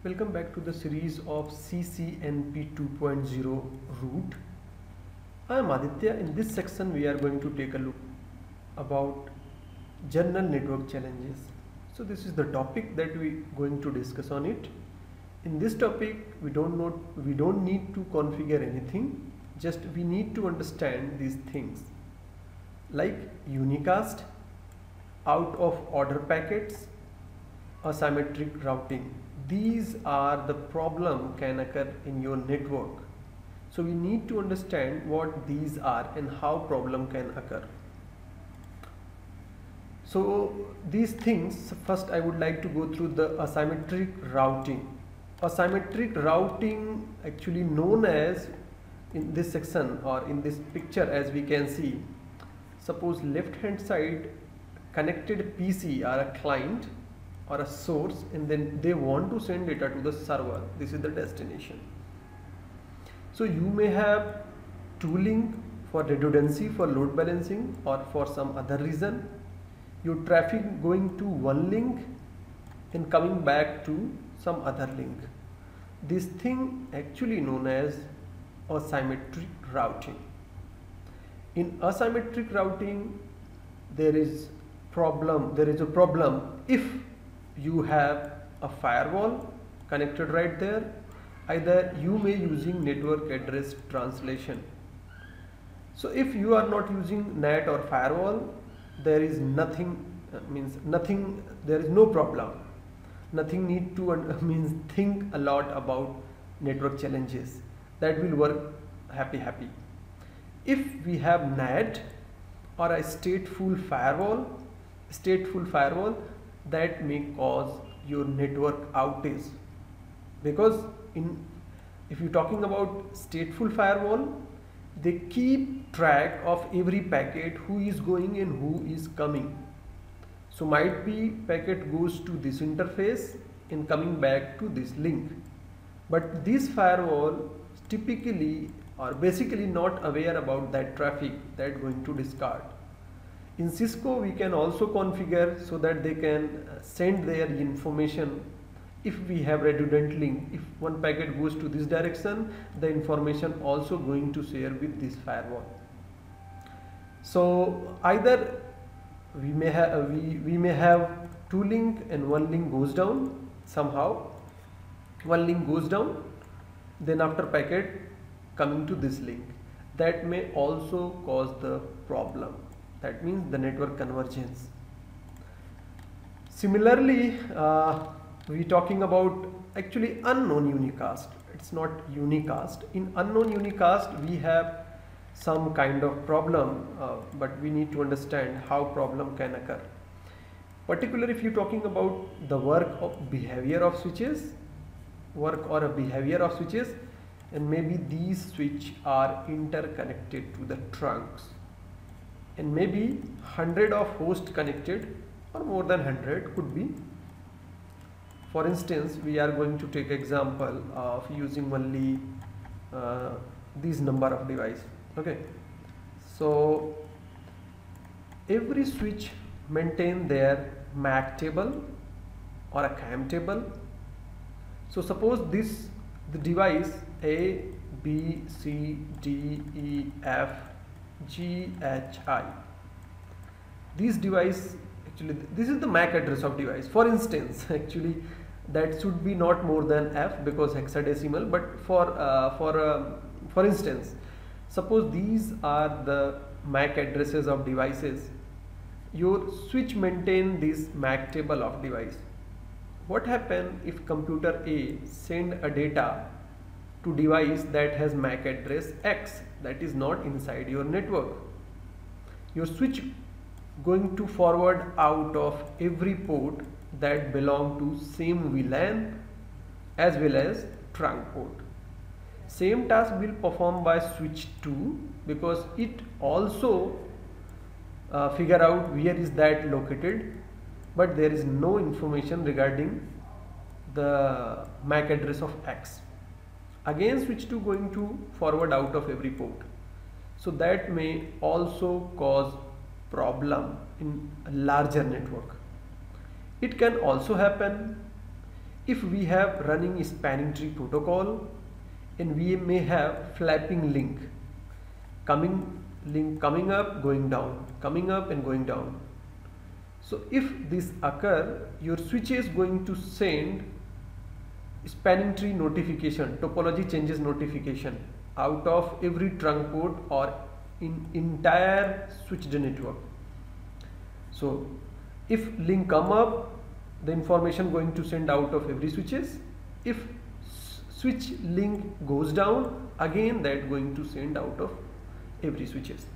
Welcome back to the series of CCNP 2.0 root. I am Aditya. In this section we are going to take a look about general network challenges. So this is the topic that we are going to discuss on it. In this topic we don't need to configure anything, just we need to understand these things like unicast, out of order packets, asymmetric routing. These are the problem can occur in your network. So we need to understand what these are and how problem can occur. So these things, first I would like to go through the asymmetric routing. Asymmetric routing, actually known as, in this section or in this picture as we can see, suppose left hand side connected PC or a client or a source, and then they want to send data to the server. This is the destination. So you may have tooling for redundancy, for load balancing, or for some other reason. Your traffic going to one link and coming back to some other link. This thing actually known as asymmetric routing. In asymmetric routing there is a problem if you have a firewall connected right there. Either you may using network address translation. So if you are not using NAT or firewall, there is nothing, there is no problem. Nothing need to think a lot about network challenges. That will work happy. If we have NAT or a stateful firewall, that may cause your network outage, because if you're talking about stateful firewall, they keep track of every packet, who is going and who is coming. So might be packet goes to this interface and coming back to this link, but this firewall typically or basically not aware about that traffic that going to discard. In Cisco we can also configure so that they can send their information. If we have redundant link, if one packet goes to this direction, the information also going to share with this firewall. So either we may have two link and one link goes down somehow. One link goes down, then after packet coming to this link, that may also cause the problem. That means the network convergence. Similarly, we talking about actually unknown unicast. It's not unicast. In unknown unicast we have some kind of problem, but we need to understand how problem can occur. Particularly if you're talking about the work or behavior of switches, and maybe these switch are interconnected to the trunks, and maybe 100 of hosts connected or more than 100 could be. For instance, we are going to take example of using only these number of devices. Okay, so every switch maintain their MAC table or a CAM table. So suppose the device A, B, C, D, E, F, G, H, I. This device, actually this is the MAC address of device. For instance, actually that should be not more than F because hexadecimal, but for instance, suppose these are the MAC addresses of devices. Your switch maintain this MAC table of device. What happen if computer A send a data to device that has MAC address X, that is not inside your network? Your switch going to forward out of every port that belong to same VLAN as well as trunk port. Same task will perform by switch 2 because it also figure out where is that located, but there is no information regarding the MAC address of X. Again switch 2 going to forward out of every port. So that may also cause problem in a larger network. It can also happen if we have running spanning tree protocol, and we may have flapping link coming up, going down, coming up and going down. So if this occur, your switch is going to send spanning tree notification, topology changes notification out of every trunk port or in entire switched network. So if link come up, the information going to send out of every switches. If switch link goes down, again that going to send out of every switches.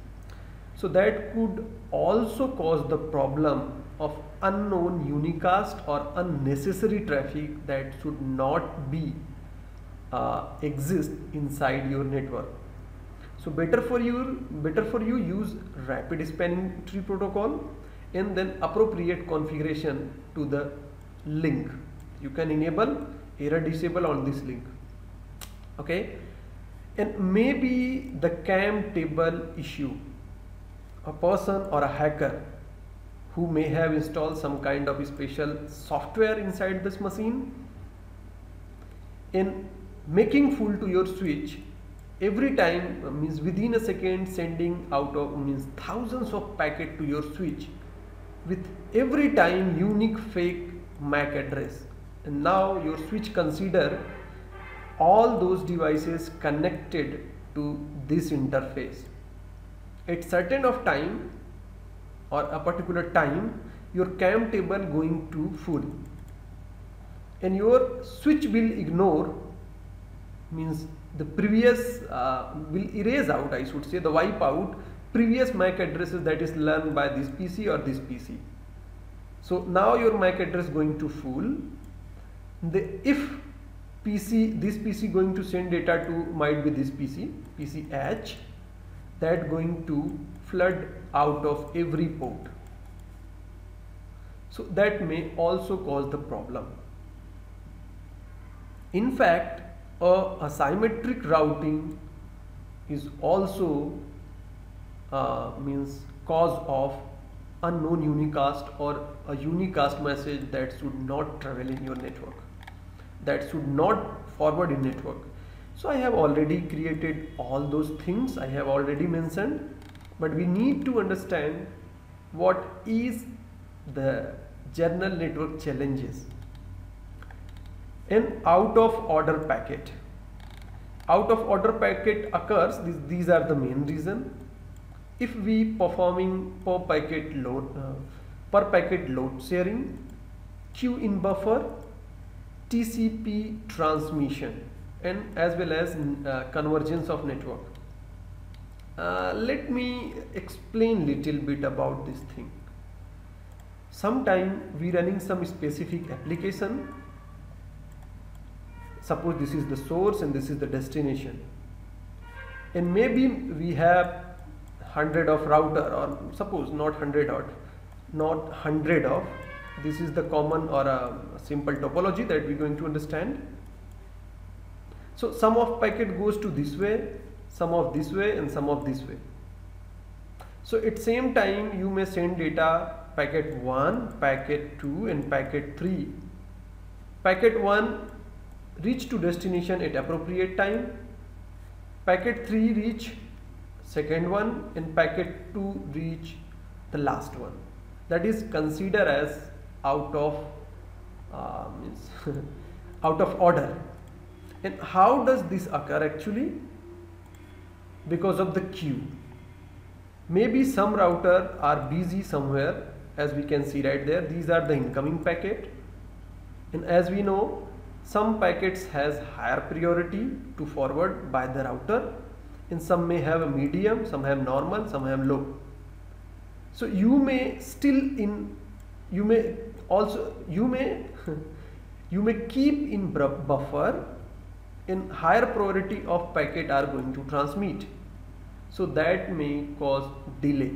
So that could also cause the problem of unknown unicast or unnecessary traffic that should not be exist inside your network. So better for you use rapid spanning tree protocol and then appropriate configuration to the link. You can enable error disable on this link. Okay, and maybe the CAM table issue. A person or a hacker who may have installed some kind of special software inside this machine in making full to your switch every time, means within a second sending out of means thousands of packet to your switch with every time unique fake MAC address. And now your switch consider all those devices connected to this interface. At certain of time or a particular time, your CAM table going to full and your switch will ignore, means the previous will erase out, I should say, the wipe out previous MAC addresses that is learned by this PC or this PC. So now your MAC address going to full. If this PC going to send data to might be this PC H, that going to flood out of every port. So that may also cause the problem. In fact, a asymmetric routing is also means cause of unknown unicast or a unicast message that should not travel in your network, that should not forward in network. So I have already created all those things I have already mentioned, but we need to understand what is the general network challenges. An out of order packet. Out of order packet occurs, these are the main reason. If we performing per packet load sharing, queue in buffer, TCP transmission, and as well as convergence of network. Let me explain little bit about this thing. Sometime we running some specific application. Suppose this is the source and this is the destination, and maybe we have 100 of router, or suppose not 100 of, this is the common or a simple topology that we're going to understand. So some of packet goes to this way, some of this way, and some of this way. So at same time you may send data packet 1, packet 2 and packet 3. Packet 1 reach to destination at appropriate time, packet 3 reach second one, and packet 2 reach the last one. That is considered as out of out of order. And how does this occur actually? Because of the queue. Maybe some router are busy somewhere, as we can see right there. These are the incoming packet, and as we know, some packets has higher priority to forward by the router, and some may have a medium, some have normal, some have low. So you may you may keep in buffer, and higher priority of packet are going to transmit. So that may cause delay.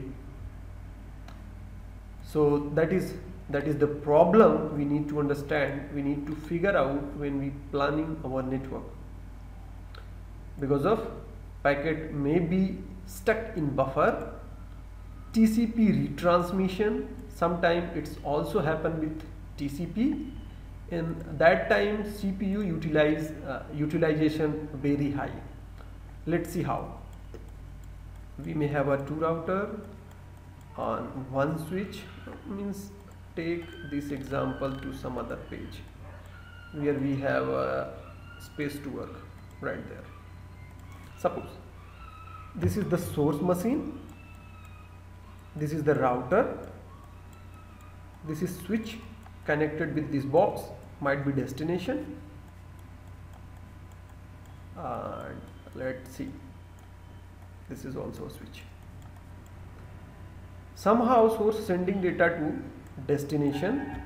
So that is the problem we need to understand, we need to figure out when we planning our network. Because of packet may be stuck in buffer, TCP retransmission, sometimes it's also happen with TCP, In that time CPU utilization very high. Let's see how. We may have a 2 router on one switch, means take this example to some other page where we have a space to work right there. Suppose this is the source machine, this is the router, this is switch connected with this box, might be destination, and let's see, this is also a switch. Somehow source sending data to destination,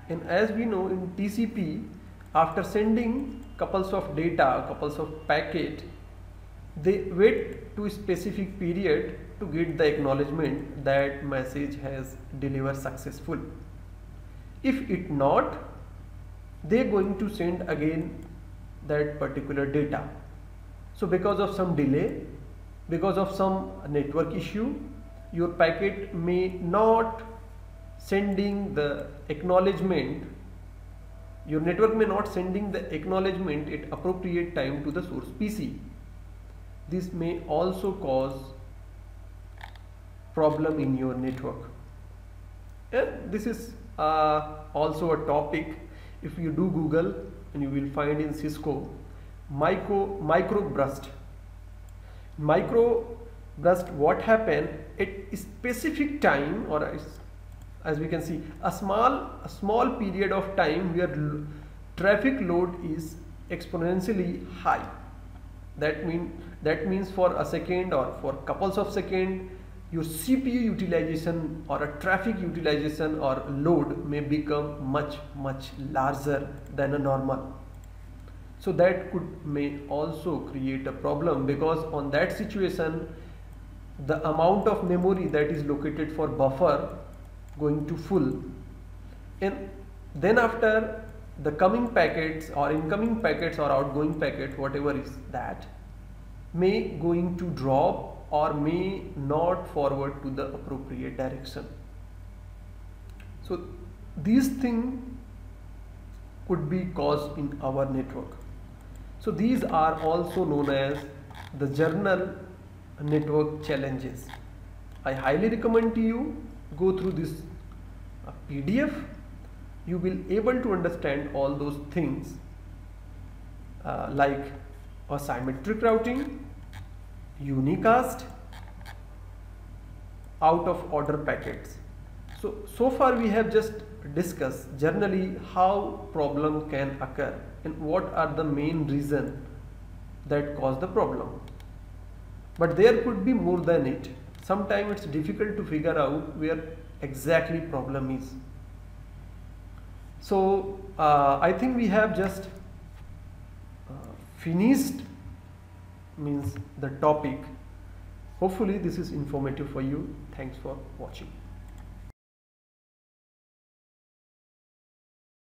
and as we know in TCP, after sending couples of data, couples of packet, they wait to a specific period to get the acknowledgement that message has delivered successful. If it not, they are going to send again that particular data. So because of some delay, because of some network issue, your packet may not sending the acknowledgement, your network may not sending the acknowledgement at appropriate time to the source PC. This may also cause problem in your network. And this is also a topic. If you do Google, and you will find in Cisco micro burst. Micro burst, what happened at a specific time, or as we can see, a small period of time where traffic load is exponentially high. That means for a second or for couples of seconds, your CPU utilization or a traffic utilization or load may become much larger than a normal. So that may also create a problem, because on that situation the amount of memory that is located for buffer going to full, and then after the coming packets or incoming packets or outgoing packet, whatever is that, may going to drop or may not forward to the appropriate direction. So these things could be caused in our network. So these are also known as the journal network challenges. I highly recommend to you go through this PDF. You will able to understand all those things like asymmetric routing, unicast, out of order packets. So far we have just discussed generally how problem can occur and what are the main reasons that cause the problem. But there could be more than it. Sometimes it's difficult to figure out where exactly problem is. So I think we have just finished the topic. Hopefully this is informative for you. Thanks for watching.